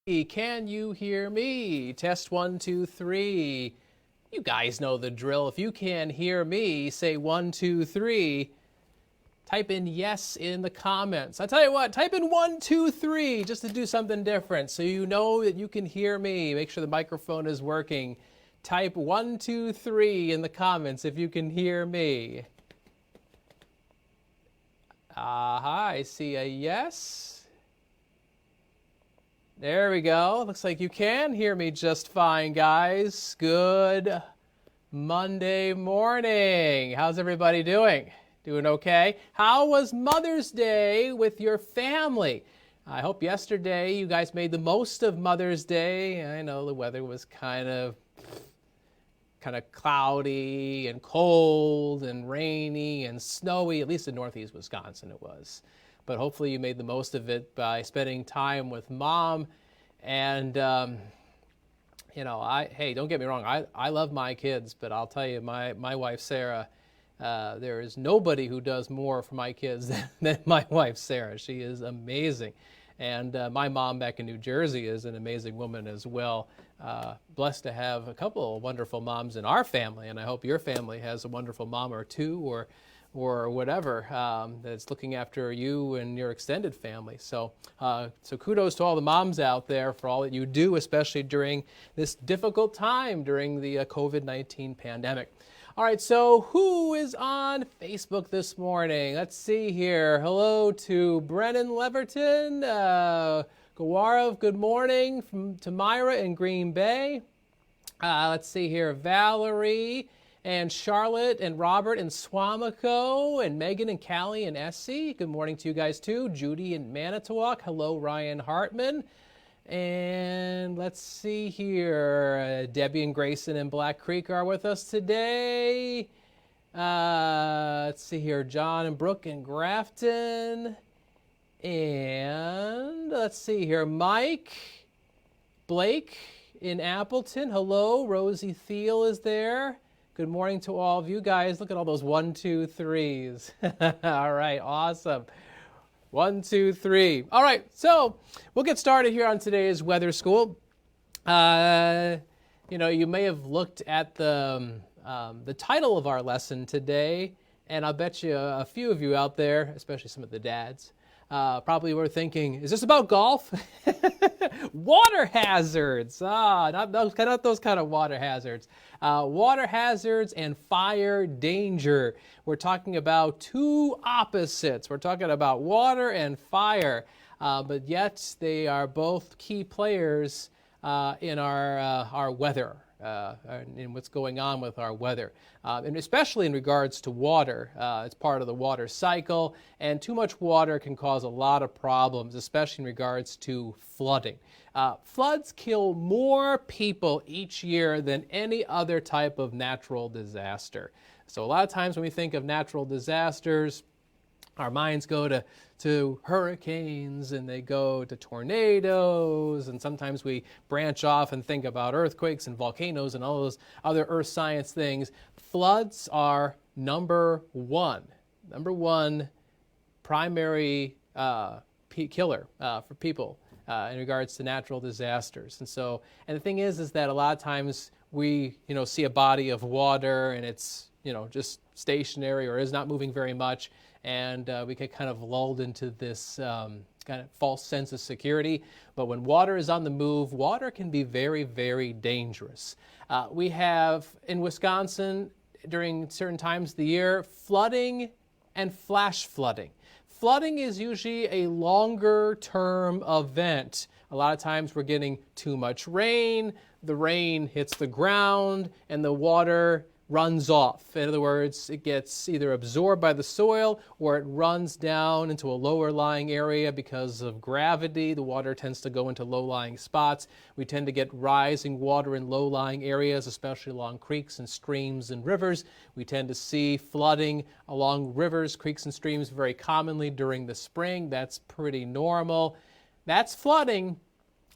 Can you hear me? Test 1, 2, 3. You guys know the drill. If you can hear me, say 1, 2, 3. Type in yes in the comments. I tell you what, type in 1, 2, 3 just to do something different so you know that you can hear me. Make sure the microphone is working. Type 1, 2, 3 in the comments if you can hear me. Aha, I see a yes. There we go. Looks like you can hear me just fine, guys. Good Monday morning. How's everybody doing? Doing okay? How was Mother's Day with your family? I hope yesterday you guys made the most of Mother's Day. I know the weather was kind of cloudy and cold and rainy and snowy, at least in northeast Wisconsin it was. But hopefully you made the most of it by spending time with Mom. And, hey, don't get me wrong, I love my kids, but I'll tell you, my wife, Sarah, there is nobody who does more for my kids than my wife, Sarah. She is amazing. And my mom back in New Jersey is an amazing woman as well. Blessed to have a couple of wonderful moms in our family, and I hope your family has a wonderful mom or two or whatever that's looking after you and your extended family. So kudos to all the moms out there for all that you do, especially during this difficult time during the COVID-19 pandemic. All right, so who is on Facebook this morning? Let's see here. Hello to Brennan Leverton, Gawarov, good morning to Myra in Green Bay. Let's see here, Valerie and Charlotte and Robert in Swamico and Megan and Callie and Essie. Good morning to you guys too. Judy in Manitowoc. Hello, Ryan Hartman. And let's see here, Debbie and Grayson in Black Creek are with us today. Let's see here, John and Brooke in Grafton. And let's see here, Mike, Blake in Appleton. Hello, Rosie Thiel is there. Good morning to all of you guys. Look at all those 1, 2, 3s. All right, awesome. 1, 2, 3. All right, so we'll get started here on today's Weather School. You may have looked at the title of our lesson today, and I'll bet you a few of you out there, especially some of the dads, probably were thinking, is this about golf? Water hazards. Not those kind of water hazards. Water hazards and fire danger. We're talking about two opposites. We're talking about water and fire, but yet they are both key players in our weather, in what's going on with our weather, and especially in regards to water. It's part of the water cycle, and too much water can cause a lot of problems, especially in regards to flooding. Floods kill more people each year than any other type of natural disaster. So a lot of times when we think of natural disasters, our minds go to hurricanes and they go to tornadoes, and sometimes we branch off and think about earthquakes and volcanoes and all those other earth science things. Floods are number one primary killer for people in regards to natural disasters. And the thing is that a lot of times we see a body of water and it's just stationary or is not moving very much, and we get kind of lulled into this kind of false sense of security. But when water is on the move, water can be very, very dangerous. We have in Wisconsin during certain times of the year flooding and flash flooding. Flooding is usually a longer term event. A lot of times we're getting too much rain, the rain hits the ground, and the water runs off. In other words, it gets either absorbed by the soil or it runs down into a lower lying area because of gravity. The water tends to go into low-lying spots. We tend to get rising water in low-lying areas, especially along creeks and streams and rivers. We tend to see flooding along rivers, creeks, and streams very commonly during the spring. That's pretty normal. That's flooding.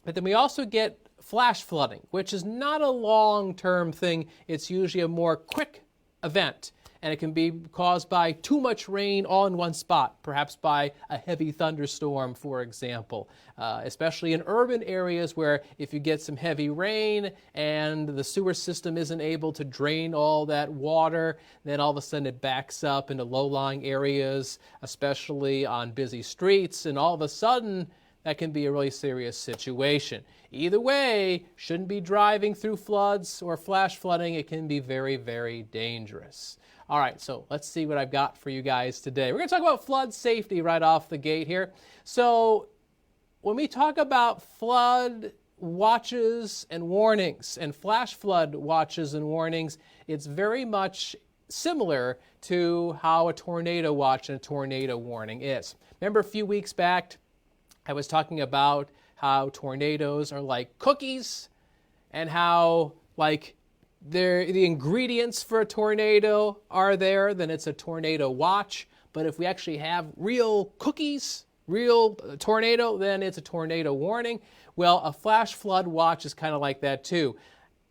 But then we also get flash flooding, which is not a long-term thing. It's usually a more quick event. and it can be caused by too much rain all in one spot, perhaps by a heavy thunderstorm, for example, especially in urban areas where if you get some heavy rain and the sewer system isn't able to drain all that water, then all of a sudden it backs up into low-lying areas, especially on busy streets, and all of a sudden that can be a really serious situation. Either way, shouldn't be driving through floods or flash flooding. It can be very, very dangerous. All right, so let's see what I've got for you guys today. We're going to talk about flood safety right off the gate here. So when we talk about flood watches and warnings and flash flood watches and warnings, it's very much similar to how a tornado watch and a tornado warning is. Remember a few weeks back, I was talking about how tornadoes are like cookies and how like the ingredients for a tornado are there, then it's a tornado watch. But if we actually have real cookies, real tornado, then it's a tornado warning. Well, a flash flood watch is kind of like that too.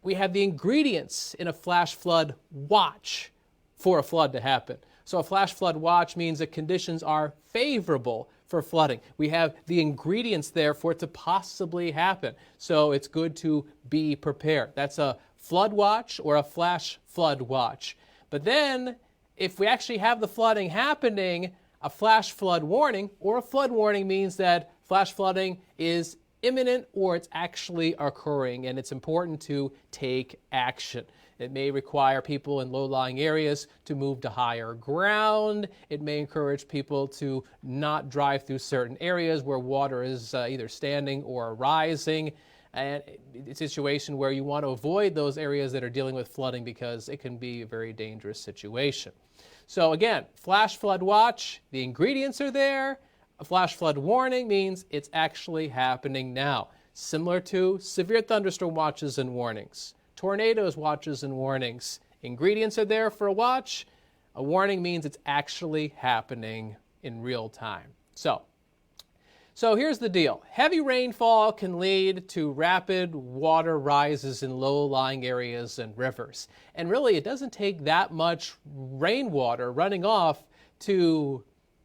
We have the ingredients in a flash flood watch for a flood to happen. So a flash flood watch means that conditions are favorable for flooding. We have the ingredients there for it to possibly happen. So it's good to be prepared. That's a flood watch or a flash flood watch. But then if we actually have the flooding happening, a flash flood warning or a flood warning means that flash flooding is imminent or it's actually occurring, and it's important to take action. It may require people in low-lying areas to move to higher ground. It may encourage people to not drive through certain areas where water is either standing or rising. And it's a situation where you want to avoid those areas that are dealing with flooding because it can be a very dangerous situation. So again, flash flood watch, the ingredients are there. A flash flood warning means it's actually happening now, similar to severe thunderstorm watches and warnings. Tornadoes watches and warnings. Ingredients are there for a watch. A warning means it's actually happening in real time. So here's the deal. Heavy rainfall can lead to rapid water rises in low-lying areas and rivers. And really, it doesn't take that much rainwater running off to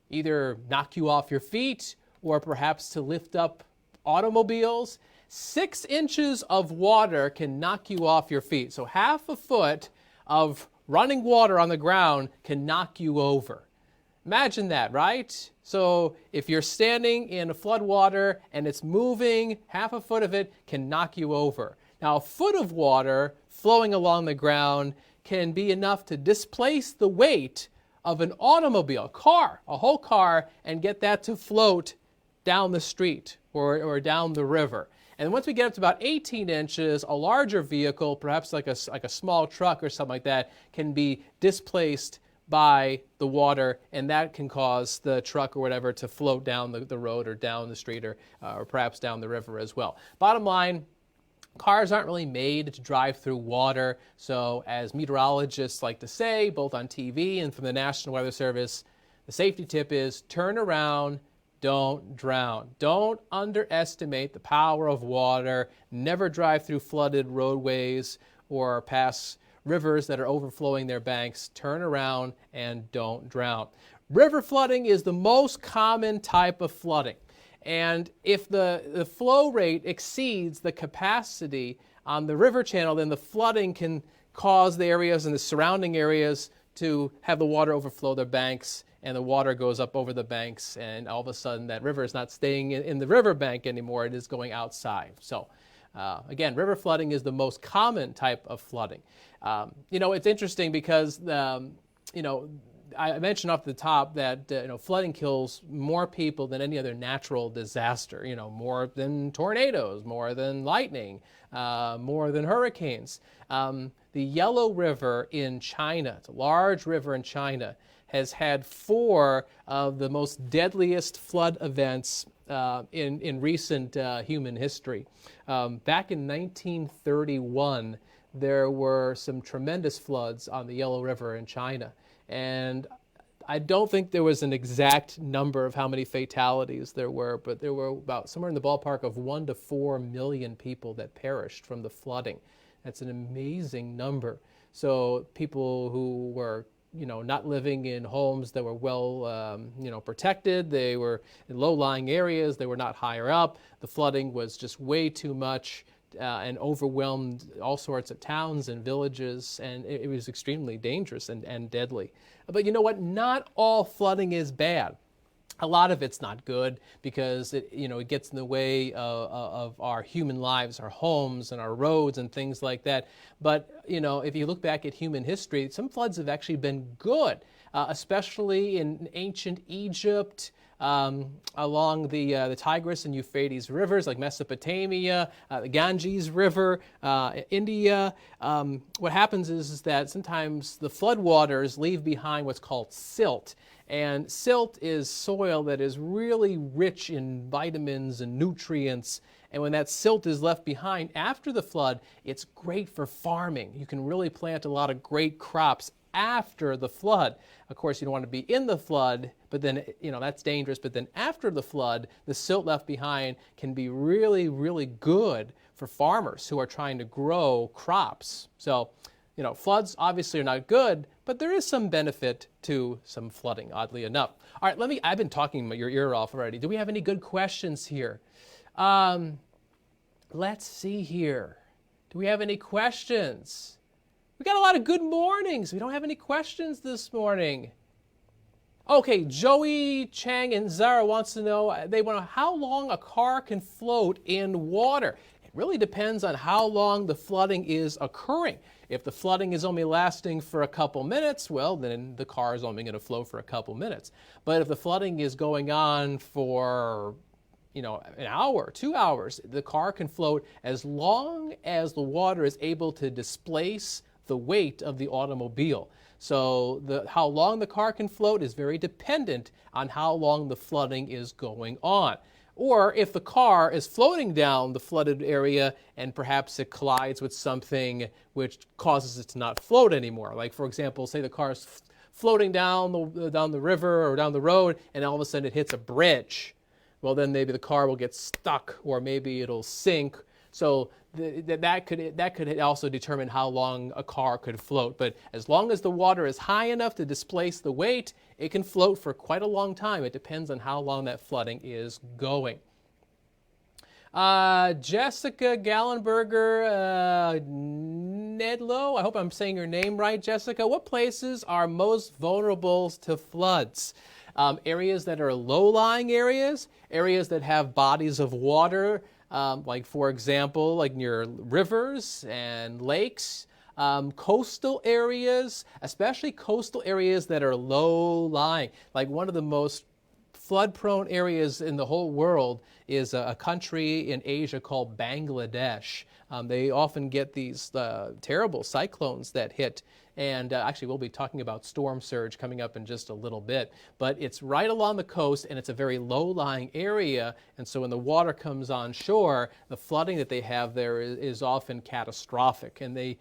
either knock you off your feet or perhaps to lift up automobiles. 6 inches of water can knock you off your feet. So half a foot of running water on the ground can knock you over. Imagine that, right? So if you're standing in a flood water and it's moving, half a foot of it can knock you over. Now, a foot of water flowing along the ground can be enough to displace the weight of an automobile, a whole car, and get that to float down the street or down the river. And once we get up to about 18 inches, a larger vehicle, perhaps like a small truck or something like that, can be displaced by the water, and that can cause the truck or whatever to float down the road or down the street or perhaps down the river as well. Bottom line, cars aren't really made to drive through water, so as meteorologists like to say, both on TV and from the National Weather Service, the safety tip is turn around, don't drown. Don't underestimate the power of water. Never drive through flooded roadways or pass rivers that are overflowing their banks. Turn around and don't drown. River flooding is the most common type of flooding. And if the flow rate exceeds the capacity on the river channel, then the flooding can cause the areas and the surrounding areas to have the water overflow their banks, and the water goes up over the banks, and all of a sudden that river is not staying in the riverbank anymore, it is going outside. So again, river flooding is the most common type of flooding. It's interesting because, I mentioned off the top that flooding kills more people than any other natural disaster, more than tornadoes, more than lightning, more than hurricanes. The Yellow River in China, it's a large river in China, has had 4 of the most deadliest flood events in recent human history. Back in 1931, there were some tremendous floods on the Yellow River in China. And I don't think there was an exact number of how many fatalities there were, but there were about somewhere in the ballpark of 1 to 4 million people that perished from the flooding. That's an amazing number. So people who were not living in homes that were well, protected. They were in low-lying areas. They were not higher up. The flooding was just way too much and overwhelmed all sorts of towns and villages, and it was extremely dangerous and deadly. But you know what? Not all flooding is bad. A lot of it's not good because it gets in the way of our human lives, our homes and our roads and things like that. But if you look back at human history, some floods have actually been good, especially in ancient Egypt, along the Tigris and Euphrates rivers, like Mesopotamia, the Ganges River, India. What happens is that sometimes the floodwaters leave behind what's called silt. And silt is soil that is really rich in vitamins and nutrients. And when that silt is left behind after the flood, it's great for farming. You can really plant a lot of great crops after the flood. Of course, you don't want to be in the flood, but then, that's dangerous. But then after the flood, the silt left behind can be really, really good for farmers who are trying to grow crops. So, floods obviously are not good, but there is some benefit to some flooding, oddly enough. All right, I've been talking your ear off already. Do we have any good questions here? Let's see here. Do we have any questions? We got a lot of good mornings. We don't have any questions this morning. Okay, Joey, Chang, and Zara wants to know, they want to know how long a car can float in water. It really depends on how long the flooding is occurring. If the flooding is only lasting for a couple minutes, well, then the car is only going to float for a couple minutes. But if the flooding is going on for, an hour, 2 hours, the car can float as long as the water is able to displace the weight of the automobile. So how long the car can float is very dependent on how long the flooding is going on. Or if the car is floating down the flooded area and perhaps it collides with something which causes it to not float anymore. Like, for example, say the car is floating down the river or down the road and all of a sudden it hits a bridge. Well, then maybe the car will get stuck or maybe it'll sink. So that could also determine how long a car could float. But as long as the water is high enough to displace the weight, it can float for quite a long time. It depends on how long that flooding is going. Jessica Gallenberger Nedlow, I hope I'm saying your name right, Jessica. What places are most vulnerable to floods? Areas that are low-lying areas, areas that have bodies of water, like, for example, like near rivers and lakes, coastal areas, especially coastal areas that are low-lying. Like one of the most flood-prone areas in the whole world is a country in Asia called Bangladesh. They often get these terrible cyclones that hit. And actually, we'll be talking about storm surge coming up in just a little bit. But it's right along the coast, and it's a very low-lying area. And so when the water comes on shore, the flooding that they have there is often catastrophic. And they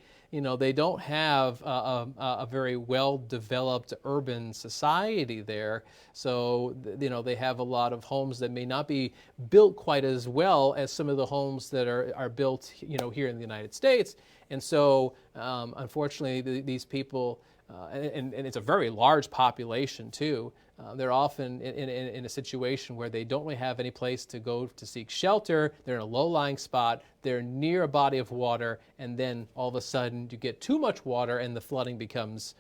don't have a very well-developed urban society there. So, they have a lot of homes that may not be built quite as well as some of the homes that are built, here in the United States. And so, unfortunately, these people, and it's a very large population too, they're often in a situation where they don't really have any place to go to seek shelter. They're in a low-lying spot. They're near a body of water, and then all of a sudden you get too much water and the flooding becomes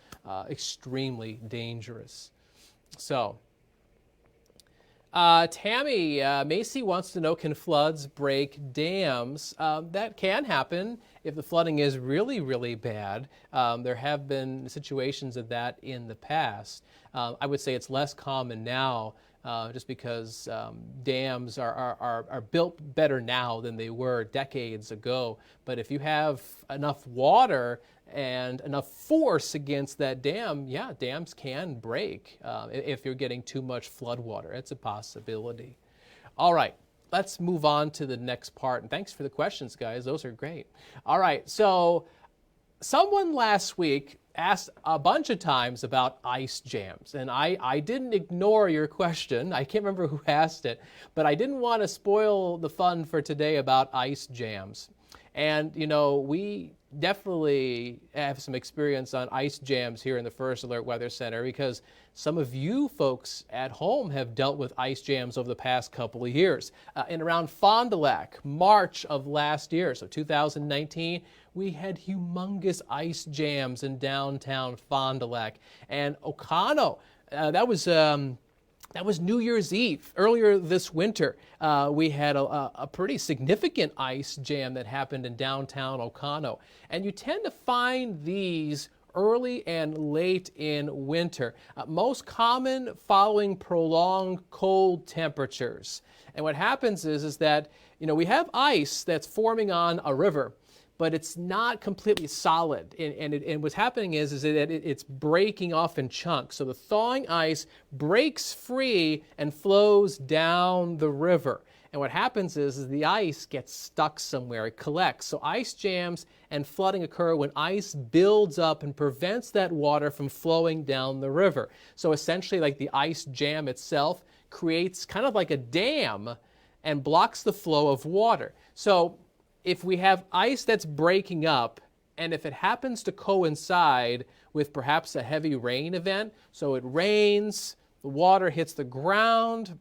extremely dangerous. So, Tammy Macy wants to know, can floods break dams? That can happen if the flooding is really, really bad. There have been situations of that in the past. I would say it's less common now just because dams are built better now than they were decades ago. But if you have enough water and enough force against that dam, yeah, dams can break if you're getting too much flood water. It's a possibility. All right, let's move on to the next part. And thanks for the questions, guys. Those are great. All right, so someone last week asked a bunch of times about ice jams, and I didn't ignore your question. I can't remember who asked it, but I didn't want to spoil the fun for today about ice jams. And, we definitely have some experience on ice jams here in the First Alert Weather Center because some of you folks at home have dealt with ice jams over the past couple of years. In around Fond du Lac, March of last year, so 2019, we had humongous ice jams in downtown Fond du Lac. And Oconto, that was New Year's Eve. Earlier this winter, we had a pretty significant ice jam that happened in downtown Oconto. And you tend to find these early and late in winter, most common following prolonged cold temperatures. And what happens is that, we have ice that's forming on a river, but it's not completely solid. And what's happening is that it's breaking off in chunks. So the thawing ice breaks free and flows down the river. And what happens is the ice gets stuck somewhere. It collects. So ice jams and flooding occur when ice builds up and prevents that water from flowing down the river. So essentially, like the ice jam itself creates kind of like a dam and blocks the flow of water. So if we have ice that's breaking up, and if it happens to coincide with perhaps a heavy rain event, so it rains, the water hits the ground,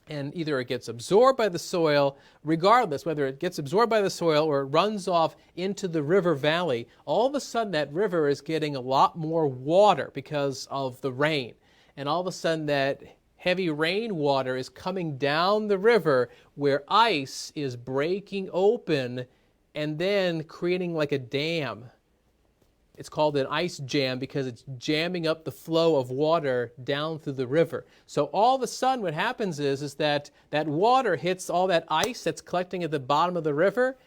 and either it gets absorbed by the soil, regardless whether it gets absorbed by the soil or it runs off into the river valley, all of a sudden that river is getting a lot more water because of the rain. And all of a sudden that heavy rainwater is coming down the river where ice is breaking open and then creating like a dam. It's called an ice jam because it's jamming up the flow of water down through the river. So all of a sudden what happens is that that water hits all that ice that's collecting at the bottom of the river,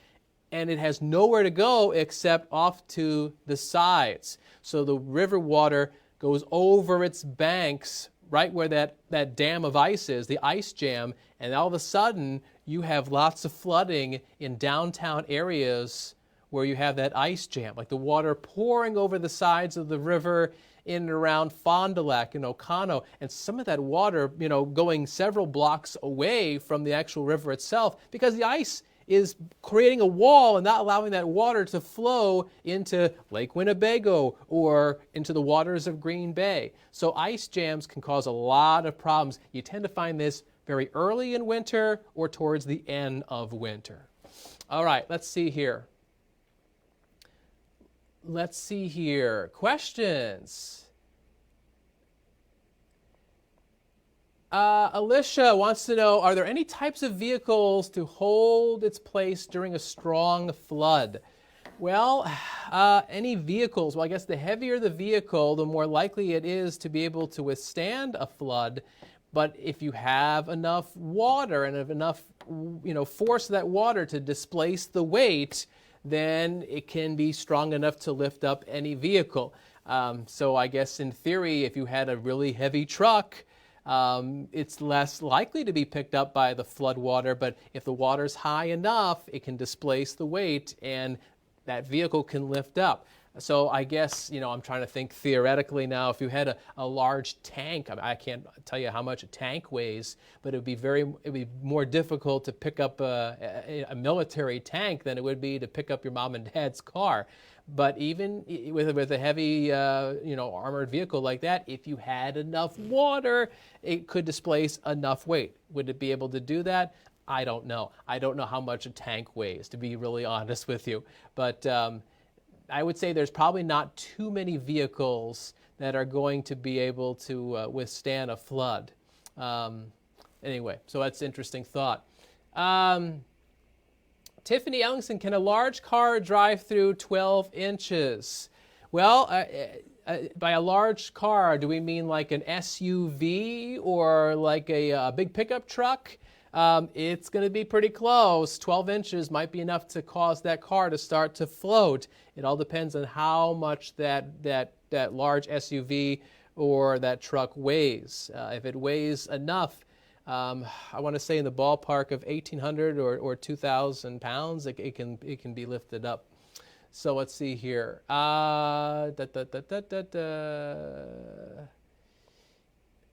and it has nowhere to go except off to the sides. So the river water goes over its banks right where that dam of ice is, the ice jam, and all of a sudden you have lots of flooding in downtown areas where you have that ice jam, like the water pouring over the sides of the river in and around Fond du Lac and Oconto, and some of that water, going several blocks away from the actual river itself because the ice is creating a wall and not allowing that water to flow into Lake Winnebago or into the waters of Green Bay. So ice jams can cause a lot of problems. You tend to find this very early in winter or towards the end of winter. All right, let's see here. Questions? Alicia wants to know, are there any types of vehicles to hold its place during a strong flood? Well, any vehicles, well, I guess the heavier the vehicle, the more likely it is to be able to withstand a flood. But if you have enough water and enough, force of that water to displace the weight, then it can be strong enough to lift up any vehicle. So I guess in theory, if you had a really heavy truck, it's less likely to be picked up by the flood water, but if the water's high enough, it can displace the weight and that vehicle can lift up. So I guess, I'm trying to think theoretically now, if you had a large tank, I can't tell you how much a tank weighs, but it'd be more difficult to pick up a military tank than it would be to pick up your mom and dad's car. But even with a heavy, armored vehicle like that, if you had enough water, it could displace enough weight. Would it be able to do that? I don't know. I don't know how much a tank weighs, to be really honest with you. But I would say there's probably not too many vehicles that are going to be able to withstand a flood. Anyway, so that's an interesting thought. Tiffany Ellingson, can a large car drive through 12 inches? Well, by a large car, do we mean like an SUV or like a big pickup truck? It's going to be pretty close. 12 inches might be enough to cause that car to start to float. It all depends on how much that large SUV or that truck weighs. If it weighs enough, I want to say in the ballpark of 1,800 or 2,000 pounds, it can be lifted up. So let's see here.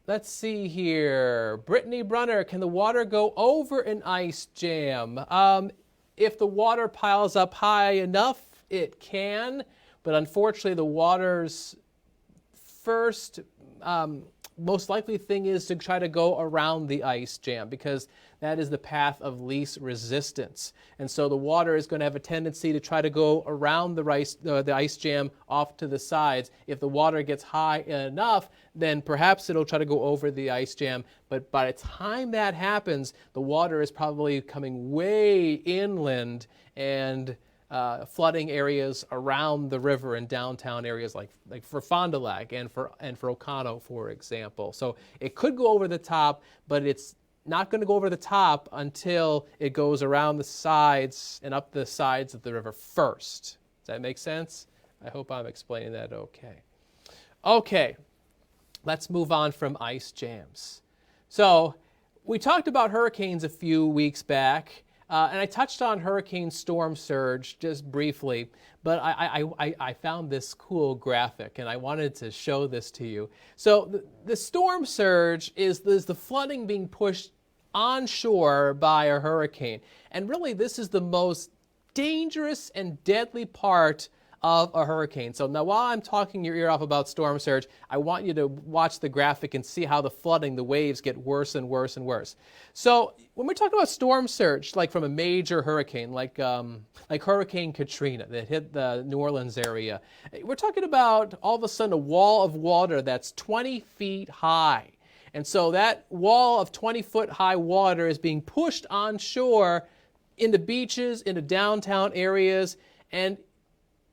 Let's see here. Brittany Brunner, can the water go over an ice jam? if the water piles up high enough, it can, but unfortunately the water's first most likely thing is to try to go around the ice jam, because that is the path of least resistance. And so the water is going to have a tendency to try to go around the ice jam off to the sides. If the water gets high enough, then perhaps it'll try to go over the ice jam. But by the time that happens, the water is probably coming way inland and flooding areas around the river and downtown areas like for Fond du Lac and for Oconto, for example. So it could go over the top, but it's not going to go over the top until it goes around the sides and up the sides of the river first. Does that make sense? I hope I'm explaining that okay. Okay, let's move on from ice jams. So we talked about hurricanes a few weeks back. And I touched on hurricane storm surge just briefly, but I found this cool graphic, and I wanted to show this to you. So the storm surge is the flooding being pushed onshore by a hurricane. And really, this is the most dangerous and deadly part of a hurricane. So now while I'm talking your ear off about storm surge, I want you to watch the graphic and see how the flooding, the waves get worse and worse and worse. So when we're talking about storm surge, like from a major hurricane, like Hurricane Katrina that hit the New Orleans area, we're talking about all of a sudden a wall of water that's 20 feet high. And so that wall of 20-foot high water is being pushed onshore into beaches, into downtown areas, and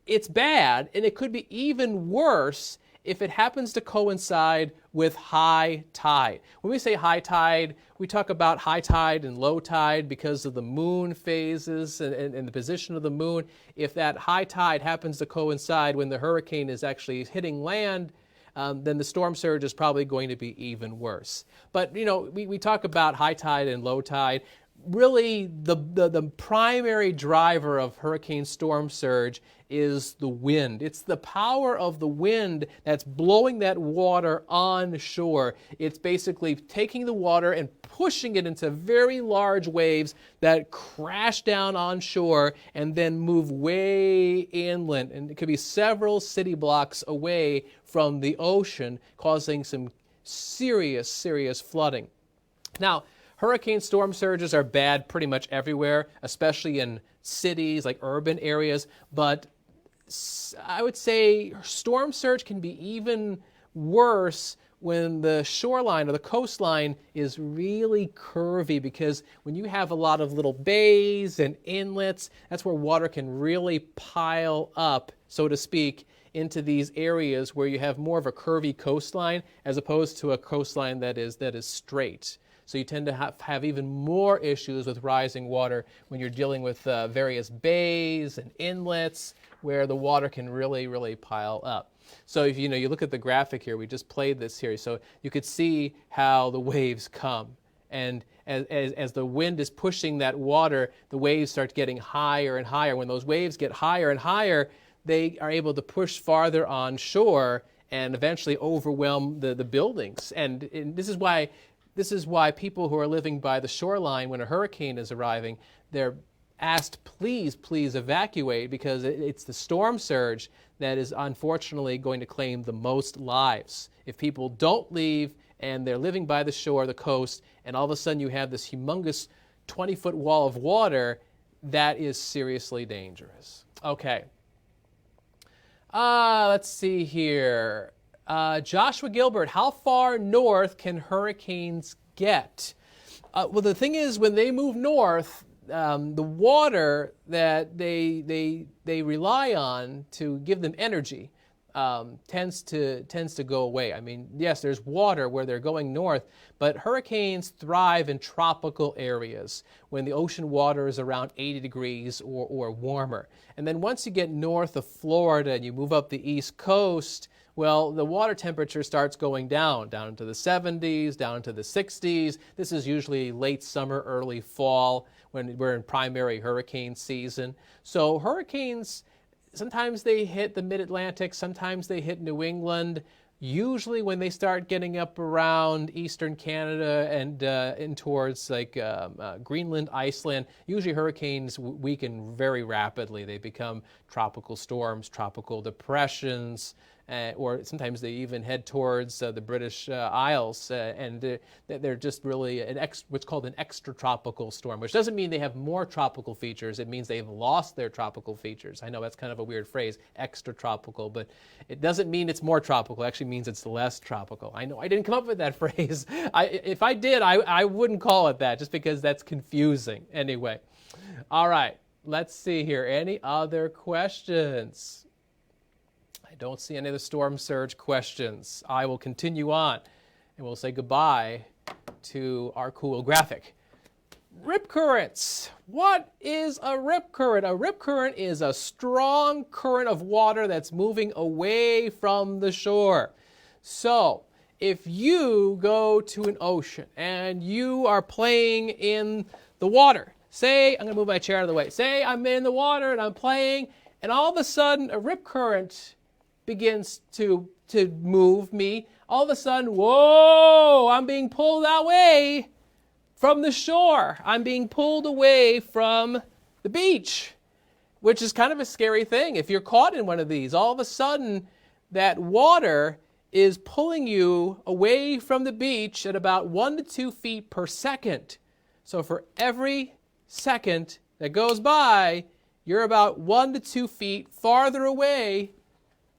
it's bad, and it could be even worse if it happens to coincide with high tide. When we say high tide, we talk about high tide and low tide because of the moon phases and the position of the moon. If that high tide happens to coincide when the hurricane is actually hitting land, then the storm surge is probably going to be even worse. But, you know, we talk about high tide and low tide. Really, the primary driver of hurricane storm surge is the wind. It's the power of the wind that's blowing that water onshore. It's basically taking the water and pushing it into very large waves that crash down onshore and then move way inland. And it could be several city blocks away from the ocean, causing some serious flooding. Now, hurricane storm surges are bad pretty much everywhere, especially in cities, like urban areas. But I would say storm surge can be even worse when the shoreline or the coastline is really curvy, because when you have a lot of little bays and inlets, that's where water can really pile up, so to speak, into these areas where you have more of a curvy coastline as opposed to a coastline that is straight. So you tend to have even more issues with rising water when you're dealing with various bays and inlets where the water can really pile up. So if you look at the graphic here, we just played this here, so you could see how the waves come. And as the wind is pushing that water, the waves start getting higher and higher. When those waves get higher and higher, they are able to push farther onshore and eventually overwhelm the buildings. And this is why people who are living by the shoreline, when a hurricane is arriving, they're asked, please evacuate, because it's the storm surge that is unfortunately going to claim the most lives. If people don't leave and they're living by the shore, the coast, and all of a sudden you have this humongous 20-foot wall of water, that is seriously dangerous. Okay. Let's see here. Joshua Gilbert, how far north can hurricanes get? Well, the thing is, when they move north, the water that they rely on to give them energy tends to go away. I mean, yes, there's water where they're going north, but hurricanes thrive in tropical areas when the ocean water is around 80 degrees or warmer. And then once you get north of Florida and you move up the East Coast, well, the water temperature starts going down into the 70s, down into the 60s. This is usually late summer, early fall, when we're in primary hurricane season. So hurricanes, sometimes they hit the mid-Atlantic, sometimes they hit New England. Usually when they start getting up around eastern Canada and in towards like Greenland, Iceland, usually hurricanes weaken very rapidly. They become tropical storms, tropical depressions, or sometimes they even head towards the British Isles, and they're just really what's called an extratropical storm, which doesn't mean they have more tropical features. It means they've lost their tropical features. I know that's kind of a weird phrase, extratropical, but it doesn't mean it's more tropical. It actually means it's less tropical. I know I didn't come up with that phrase. If I did, I wouldn't call it that, just because that's confusing. Anyway, all right, let's see here. Any other questions? I don't see any other storm surge questions. I will continue on, and we'll say goodbye to our cool graphic. Rip currents. What is a rip current? A rip current is a strong current of water that's moving away from the shore. So, if you go to an ocean and you are playing in the water, say, I'm going to move my chair out of the way. Say I'm in the water and I'm playing, and all of a sudden a rip current begins to move me. All of a sudden, whoa, I'm being pulled away from the shore. I'm being pulled away from the beach, which is kind of a scary thing. If you're caught in one of these, all of a sudden that water is pulling you away from the beach at about 1 to 2 feet per second. So for every second that goes by, you're about 1 to 2 feet farther away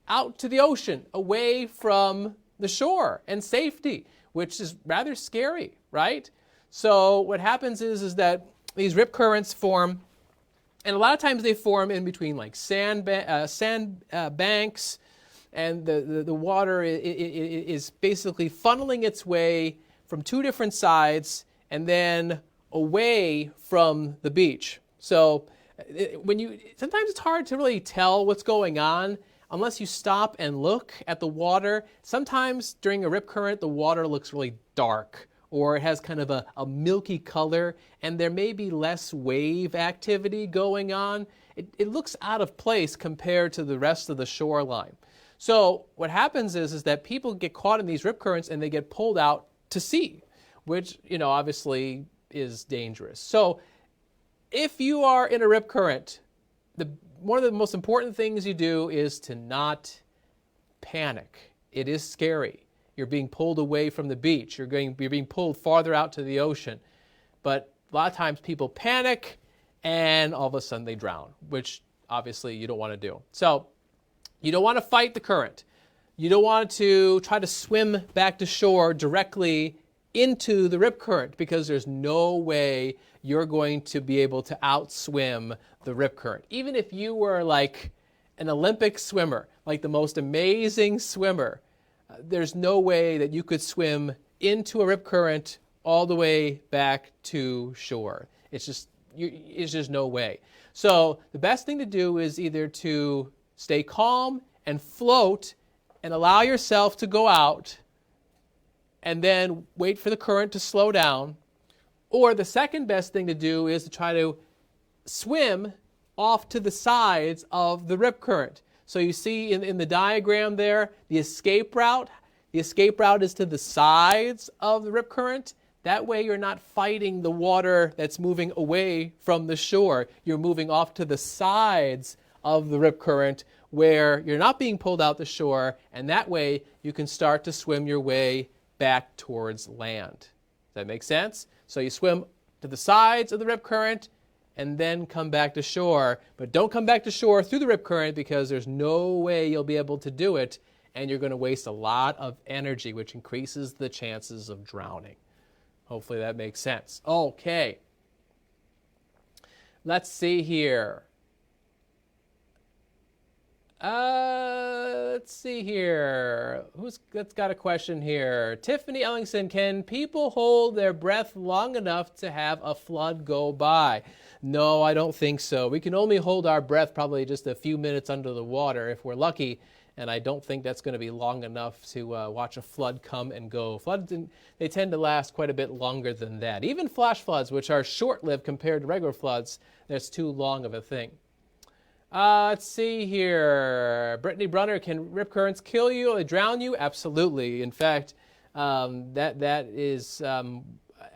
out to the ocean, away from the shore and safety, which is rather scary, right? So what happens is that these rip currents form, and a lot of times they form in between like sand banks, and the water is basically funneling its way from two different sides and then away from the beach. So sometimes it's hard to really tell what's going on unless you stop and look at the water. Sometimes during a rip current, the water looks really dark, or it has kind of a milky color, and there may be less wave activity going on. It looks out of place compared to the rest of the shoreline. So what happens is that people get caught in these rip currents and they get pulled out to sea, which, obviously is dangerous. So if you are in a rip current, one of the most important things you do is to not panic. It is scary. You're being pulled away from the beach. You're being pulled farther out to the ocean. But a lot of times people panic and all of a sudden they drown, which obviously you don't want to do. So you don't want to fight the current. You don't want to try to swim back to shore directly into the rip current, because there's no way you're going to be able to outswim the rip current. Even if you were like an Olympic swimmer, like the most amazing swimmer, there's no way that you could swim into a rip current all the way back to shore. It's just no way. So the best thing to do is either to stay calm and float and allow yourself to go out and then wait for the current to slow down. Or the second best thing to do is to try to swim off to the sides of the rip current. So you see in the diagram there, the escape route. The escape route is to the sides of the rip current. That way you're not fighting the water that's moving away from the shore. You're moving off to the sides of the rip current where you're not being pulled out the shore, and that way you can start to swim your way back towards land. Does that make sense? So you swim to the sides of the rip current and then come back to shore. But don't come back to shore through the rip current, because there's no way you'll be able to do it, and you're going to waste a lot of energy, which increases the chances of drowning. Hopefully that makes sense. Okay. Let's see here. Let's see here. That's got a question here. Tiffany Ellingson, can people hold their breath long enough to have a flood go by? No, I don't think so. We can only hold our breath probably just a few minutes under the water if we're lucky, and I don't think that's going to be long enough to watch a flood come and go. Floods, they tend to last quite a bit longer than that. Even flash floods, which are short-lived compared to regular floods, that's too long of a thing. Let's see here. Brittany Brunner, can rip currents kill you or drown you? Absolutely. In fact, that is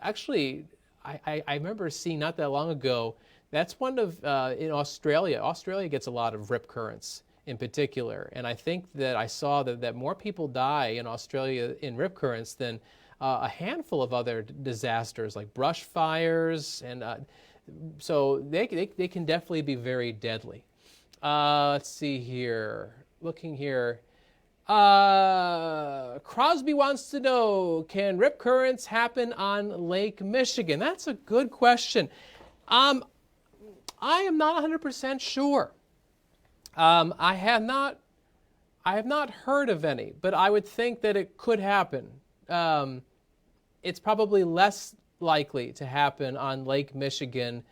actually, I remember seeing not that long ago, that's one of, in Australia. Australia gets a lot of rip currents in particular. And I think that I saw that more people die in Australia in rip currents than a handful of other disasters like brush fires. And so they can definitely be very deadly. Let's see here. Looking here. Crosby wants to know, can rip currents happen on Lake Michigan? That's a good question. I am not 100% sure. I have not heard of any, but I would think that it could happen. It's probably less likely to happen on Lake Michigan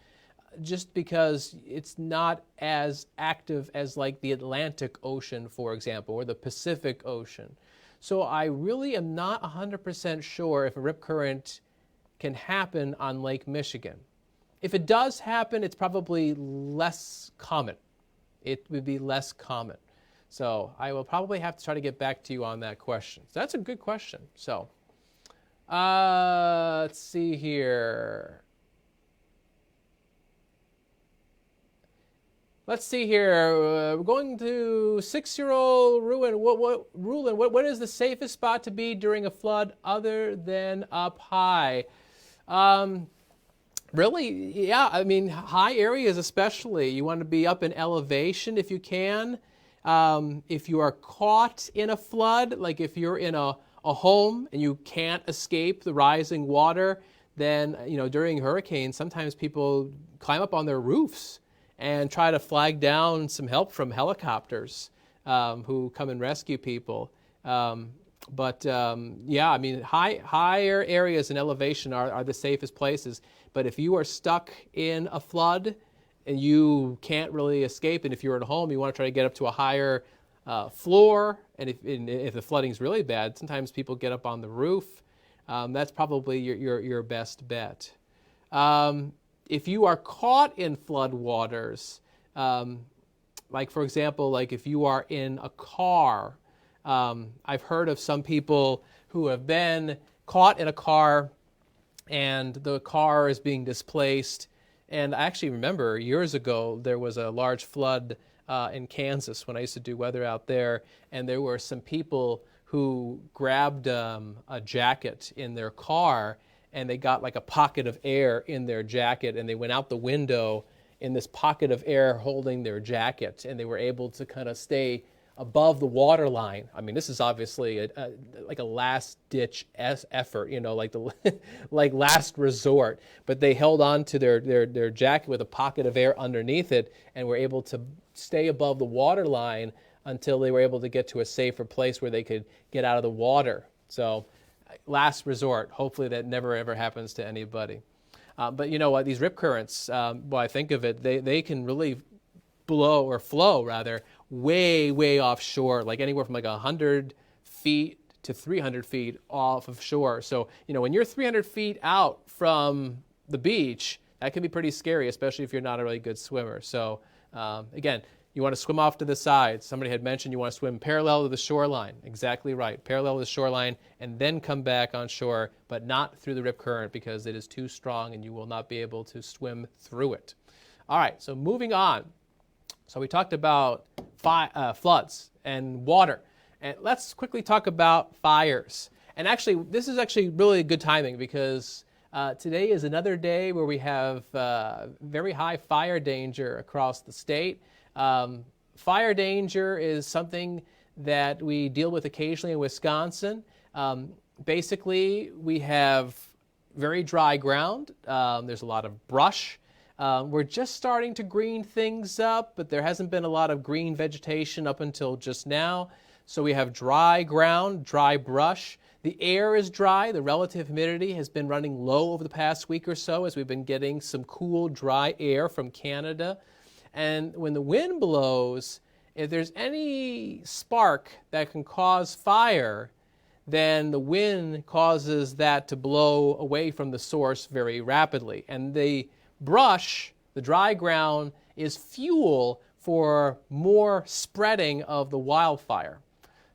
just because it's not as active as like the Atlantic Ocean, for example, or the Pacific Ocean. So I really am not 100% sure if a rip current can happen on Lake Michigan. If it does happen, it's probably less common. It would be less common. So I will probably have to try to get back to you on that question. So that's a good question. So let's see here. Let's see here. We're going to 6-year-old Ruin. What is the safest spot to be during a flood other than up high? Really, yeah. I mean, high areas especially. You want to be up in elevation if you can. If you are caught in a flood, like if you're in a home and you can't escape the rising water, then during hurricanes, sometimes people climb up on their roofs and try to flag down some help from helicopters who come and rescue people. Yeah, I mean, higher areas in elevation are the safest places. But if you are stuck in a flood and you can't really escape, and if you're at home, you want to try to get up to a higher floor, and if the flooding is really bad, sometimes people get up on the roof. That's probably your best bet. If you are caught in flood waters, like for example, like if you are in a car, I've heard of some people who have been caught in a car and the car is being displaced. And I actually remember years ago there was a large flood in Kansas when I used to do weather out there, and there were some people who grabbed a jacket in their car, and they got like a pocket of air in their jacket, and they went out the window in this pocket of air holding their jacket, and they were able to kind of stay above the water line. I mean, this is obviously like a last-ditch effort, like last resort. But they held on to their jacket with a pocket of air underneath it and were able to stay above the water line until they were able to get to a safer place where they could get out of the water. So last resort. Hopefully that never ever happens to anybody. But you know what? These rip currents, well, I think of it, they can really flow way offshore, like anywhere from like 100 feet to 300 feet off of shore. So, when you're 300 feet out from the beach, that can be pretty scary, especially if you're not a really good swimmer. So, again, you want to swim off to the side. Somebody had mentioned you want to swim parallel to the shoreline. Exactly right. Parallel to the shoreline and then come back on shore, but not through the rip current because it is too strong and you will not be able to swim through it. All right, so moving on. So we talked about floods and water. And let's quickly talk about fires. And actually, this is actually really good timing because today is another day where we have very high fire danger across the state. Fire danger is something that we deal with occasionally in Wisconsin. Basically, we have very dry ground. There's a lot of brush. We're just starting to green things up, but there hasn't been a lot of green vegetation up until just now. So we have dry ground, dry brush. The air is dry. The relative humidity has been running low over the past week or so as we've been getting some cool, dry air from Canada. And when the wind blows, if there's any spark that can cause fire, then the wind causes that to blow away from the source very rapidly. And the brush, the dry ground, is fuel for more spreading of the wildfire.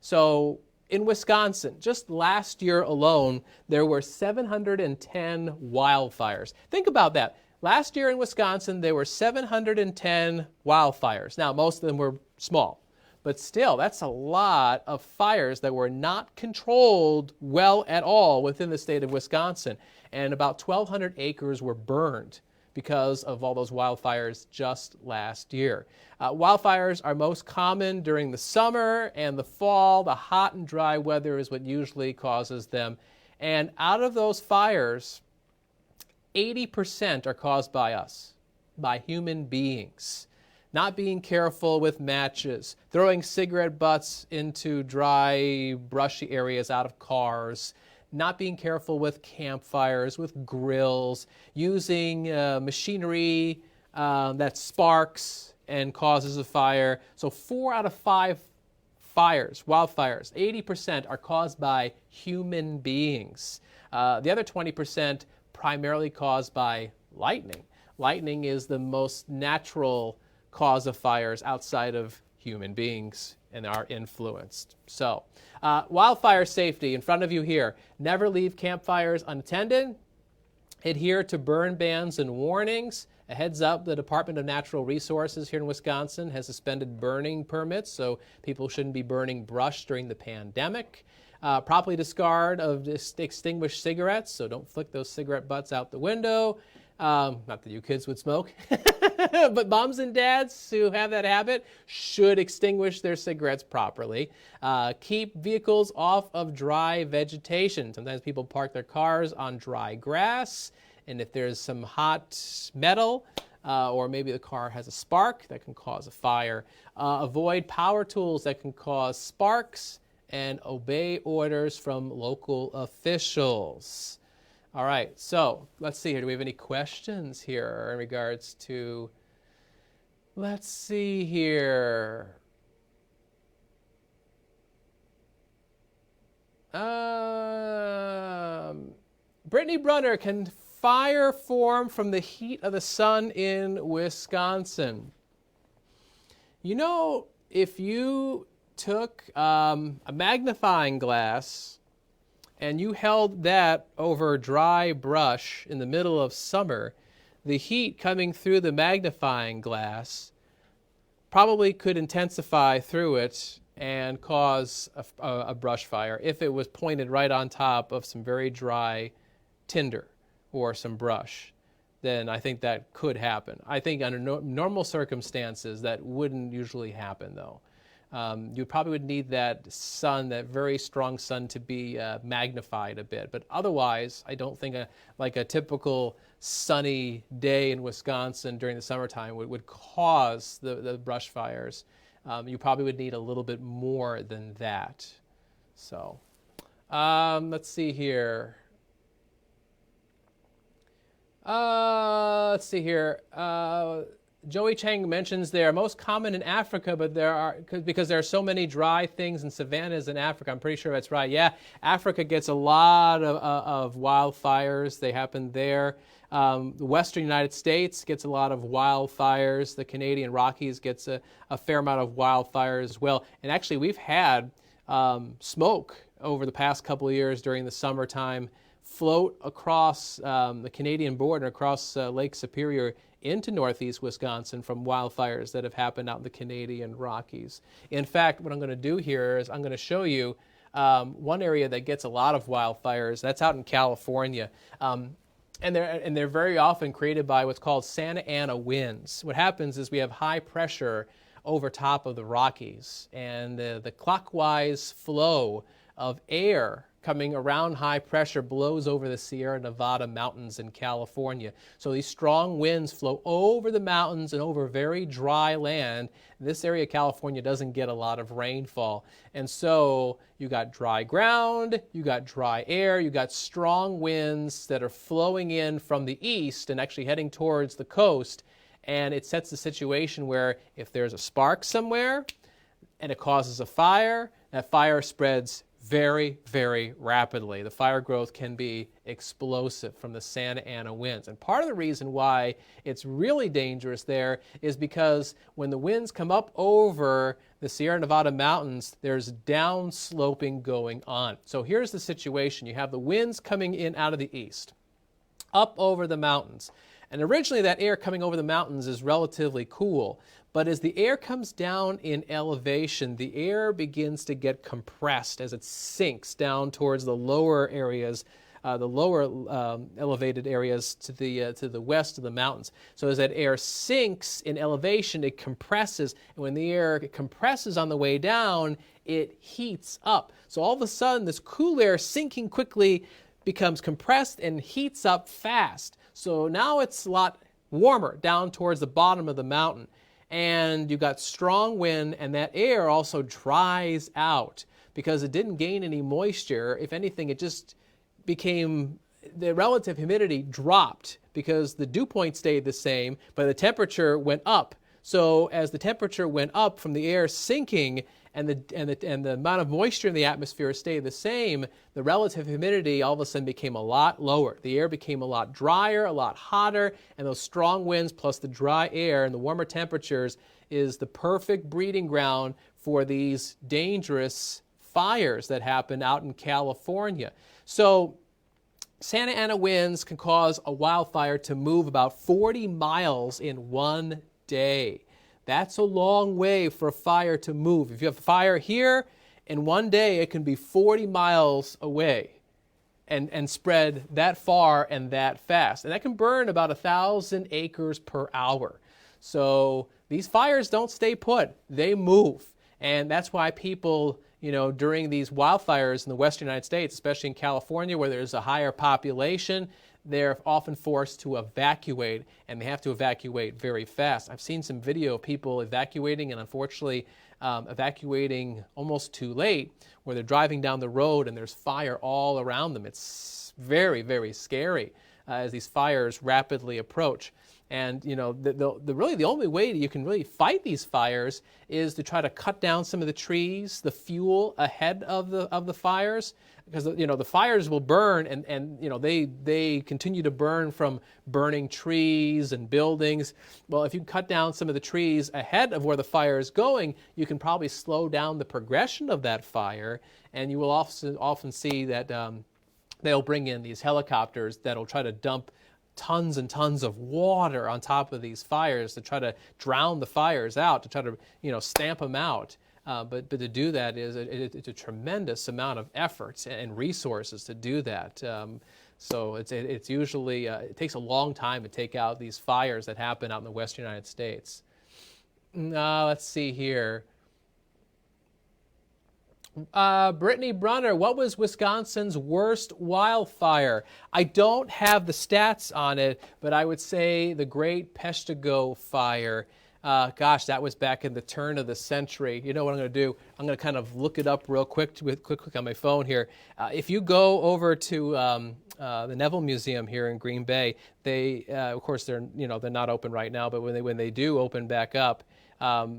So in Wisconsin, just last year alone, there were 710 wildfires. Think about that. Last year in Wisconsin, there were 710 wildfires. Now, most of them were small, but still, that's a lot of fires that were not controlled well at all within the state of Wisconsin. And about 1,200 acres were burned because of all those wildfires just last year. Wildfires are most common during the summer and the fall. The hot and dry weather is what usually causes them. And out of those fires, 80% are caused by us, by human beings. Not being careful with matches, throwing cigarette butts into dry, brushy areas out of cars, not being careful with campfires, with grills, using machinery that sparks and causes a fire. So 4 out of 5 fires, wildfires, 80% are caused by human beings. The other 20% primarily caused by lightning. Lightning is the most natural cause of fires outside of human beings and are influenced. So, wildfire safety in front of you here. Never leave campfires unattended. Adhere to burn bans and warnings. A heads up, the Department of Natural Resources here in Wisconsin has suspended burning permits, so people shouldn't be burning brush during the pandemic. Properly discard of extinguished cigarettes, so don't flick those cigarette butts out the window. Not that you kids would smoke, but moms and dads who have that habit should extinguish their cigarettes properly. Keep vehicles off of dry vegetation. Sometimes people park their cars on dry grass, and if there's some hot metal, or maybe the car has a spark, that can cause a fire. Avoid power tools that can cause sparks, and obey orders from local officials. All right, so let's see here. Do we have any questions here in regards to, let's see here. Brittany Brunner, can fire form from the heat of the sun in Wisconsin? You know, if you took a magnifying glass and you held that over dry brush in the middle of summer, the heat coming through the magnifying glass probably could intensify through it and cause a brush fire if it was pointed right on top of some very dry tinder or some brush. Then I think that could happen. I think under normal circumstances that wouldn't usually happen though. You probably would need that sun, that very strong sun, to be magnified a bit. But otherwise, I don't think like a typical sunny day in Wisconsin during the summertime would cause the brush fires. You probably would need a little bit more than that. So let's see here. Joey Chang mentions they are most common in Africa, but because there are so many dry things and savannas in Africa. I'm pretty sure that's right. Yeah, Africa gets a lot of wildfires. They happen there. The western United States gets a lot of wildfires. The Canadian Rockies gets a fair amount of wildfires as well. And actually, we've had smoke over the past couple of years during the summertime float across the Canadian border, across Lake Superior into northeast Wisconsin from wildfires that have happened out in the Canadian Rockies. In fact, what I'm going to do here is I'm going to show you one area that gets a lot of wildfires. That's out in California. And they're very often created by what's called Santa Ana winds. What happens is we have high pressure over top of the Rockies, and the clockwise flow of air coming around high pressure blows over the Sierra Nevada mountains in California. So these strong winds flow over the mountains and over very dry land. This area of California doesn't get a lot of rainfall. And so you got dry ground, you got dry air, you got strong winds that are flowing in from the east and actually heading towards the coast. And it sets the situation where if there's a spark somewhere and it causes a fire, that fire spreads very, very rapidly. The fire growth can be explosive from the Santa Ana winds. And part of the reason why it's really dangerous there is because when the winds come up over the Sierra Nevada mountains, there's downsloping going on. So here's the situation. You have the winds coming in out of the east, up over the mountains. And originally that air coming over the mountains is relatively cool. But as the air comes down in elevation, the air begins to get compressed as it sinks down towards the lower areas, the lower elevated areas to the west of the mountains. So as that air sinks in elevation, it compresses. And when the air compresses on the way down, it heats up. So all of a sudden, this cool air sinking quickly becomes compressed and heats up fast. So now it's a lot warmer down towards the bottom of the mountain. And you've got strong wind, and that air also dries out because it didn't gain any moisture. If anything, it just became, the relative humidity dropped because the dew point stayed the same, but the temperature went up. So as the temperature went up from the air sinking and the amount of moisture in the atmosphere stayed the same, the relative humidity all of a sudden became a lot lower. The air became a lot drier, a lot hotter, and those strong winds plus the dry air and the warmer temperatures is the perfect breeding ground for these dangerous fires that happen out in California. So Santa Ana winds can cause a wildfire to move about 40 miles in one day. That's a long way for a fire to move. If you have a fire here, in one day it can be 40 miles away and spread that far and that fast. And that can burn about 1,000 acres per hour. So these fires don't stay put. They move. And that's why people, during these wildfires in the western United States, especially in California where there's a higher population, they're often forced to evacuate, and they have to evacuate very fast. I've seen some video of people evacuating, and unfortunately evacuating almost too late, where they're driving down the road and there's fire all around them. It's very, very scary as these fires rapidly approach. And really the only way that you can really fight these fires is to try to cut down some of the trees, the fuel ahead of the fires, because the fires will burn and they continue to burn from burning trees and buildings. Well, if you cut down some of the trees ahead of where the fire is going, you can probably slow down the progression of that fire, and you will often see that they'll bring in these helicopters that'll try to dump tons and tons of water on top of these fires to try to drown the fires out, to try to stamp them out. But to do that it's a tremendous amount of effort and resources to do that. So it's usually it takes a long time to take out these fires that happen out in the western United States. Let's see here. Brittany Brunner, what was Wisconsin's worst wildfire? I don't have the stats on it, but I would say the Great Peshtigo Fire. Gosh, that was back in the turn of the century. You know what I'm going to do? I'm going to kind of look it up real quick on my phone here. If you go over to the Neville Museum here in Green Bay, they, of course, they're not open right now, but when they do open back up,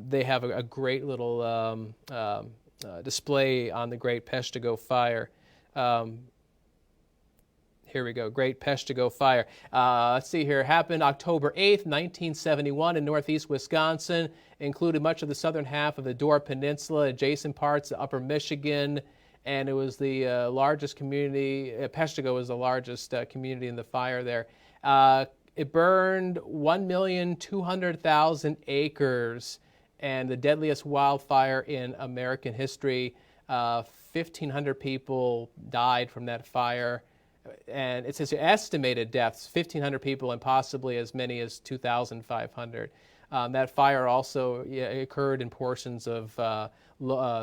they have a great little display on the Great Peshtigo Fire. Here we go, Great Peshtigo Fire. Let's see here, happened October 8th, 1971 in northeast Wisconsin, included much of the southern half of the Door Peninsula, adjacent parts of upper Michigan, and it was the largest community, Peshtigo was the largest community in the fire there. It burned 1,200,000 acres, and the deadliest wildfire in American history. 1,500 people died from that fire. And it says estimated deaths, 1,500 people and possibly as many as 2,500. That fire also occurred in portions of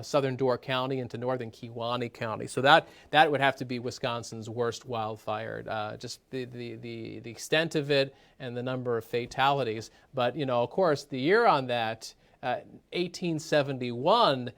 southern Door County into northern Kewaunee County. So that would have to be Wisconsin's worst wildfire, just the extent of it and the number of fatalities. But, of course, the year on that, 1871,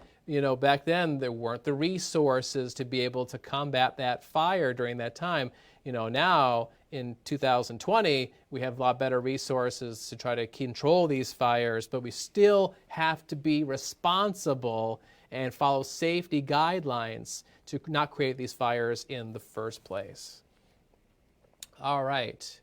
back then there weren't the resources to be able to combat that fire during that time. Now in 2020, we have a lot better resources to try to control these fires, but we still have to be responsible and follow safety guidelines to not create these fires in the first place. All right.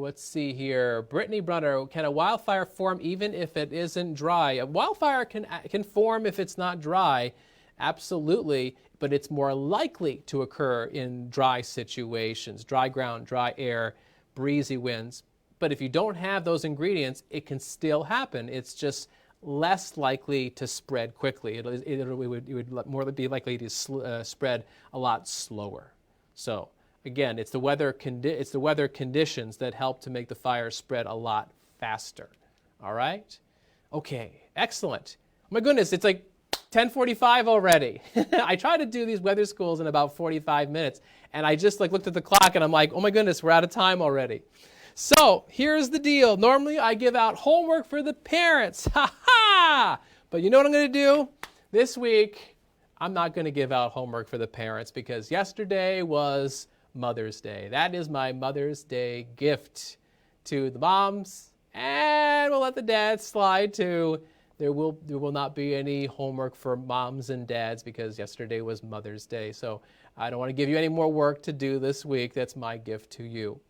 Let's see here. Brittany Brunner, can a wildfire form even if it isn't dry? A wildfire can form if it's not dry, absolutely, but it's more likely to occur in dry situations, dry ground, dry air, breezy winds. But if you don't have those ingredients, it can still happen. It's just less likely to spread quickly. It would more be likely to spread a lot slower. So again, it's the weather conditions that help to make the fire spread a lot faster. All right? Okay, excellent. Oh my goodness, it's like 10:45 already. I try to do these weather schools in about 45 minutes, and I just looked at the clock and I'm like, oh my goodness, we're out of time already. So here's the deal. Normally I give out homework for the parents. Ha ha! But you know what I'm going to do? This week, I'm not going to give out homework for the parents because yesterday was Mother's Day. That is my Mother's Day gift to the moms, and we'll let the dads slide too. There will not be any homework for moms and dads because yesterday was Mother's Day. So I don't want to give you any more work to do this week. That's my gift to you.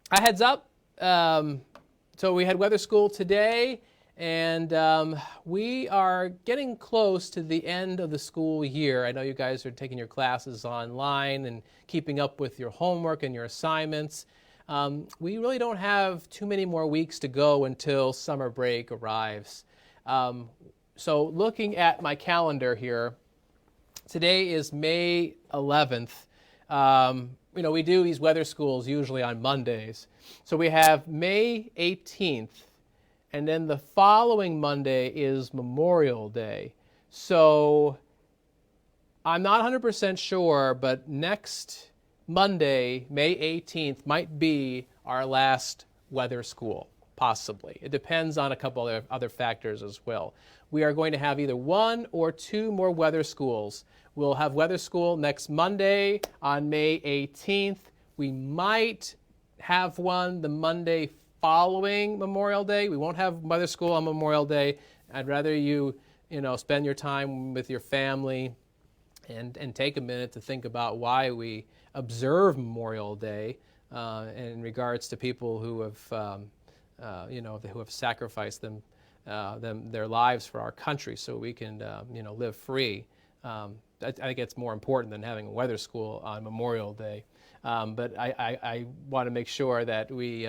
A heads up. So we had weather school today, and we are getting close to the end of the school year. I know you guys are taking your classes online and keeping up with your homework and your assignments. We really don't have too many more weeks to go until summer break arrives. So looking at my calendar here, today is May 11th. We do these weather schools usually on Mondays. So we have May 18th, and then the following Monday is Memorial Day. So I'm not 100% sure, but next Monday, May 18th, might be our last weather school, possibly. It depends on a couple of other factors as well. We are going to have either 1 or 2 more weather schools. We'll have weather school next Monday on May 18th. We might have one the Monday following Memorial Day. We won't have weather school on Memorial Day. I'd rather you spend your time with your family and take a minute to think about why we observe Memorial Day in regards to people who have, who have sacrificed their lives for our country, so we can, live free. I think it's more important than having a weather school on Memorial Day. But I want to make sure that we,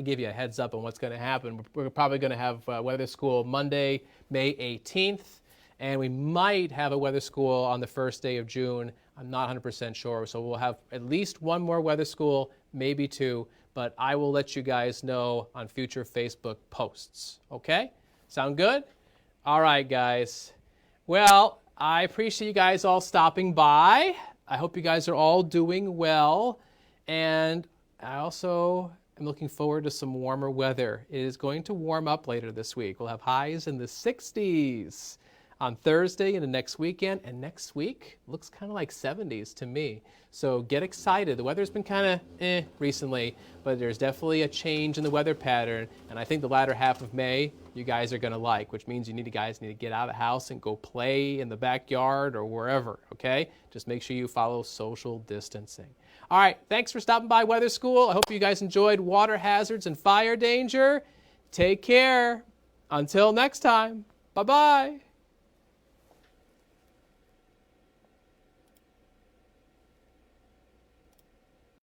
give you a heads up on what's going to happen. We're probably going to have weather school Monday, May 18th. And we might have a weather school on the first day of June. I'm not 100% sure. So we'll have at least 1 more weather school, maybe 2. But I will let you guys know on future Facebook posts. Okay? Sound good? All right, guys. Well, I appreciate you guys all stopping by. I hope you guys are all doing well. And I also am looking forward to some warmer weather. It is going to warm up later this week. We'll have highs in the 60s. On Thursday and the next weekend, and next week looks kind of like 70s to me. So get excited. The weather's been kind of recently, but there's definitely a change in the weather pattern, and I think the latter half of May you guys are going to like, which means you guys need to get out of the house and go play in the backyard or wherever, okay? Just make sure you follow social distancing. All right, thanks for stopping by Weather School. I hope you guys enjoyed water hazards and fire danger. Take care. Until next time, bye-bye.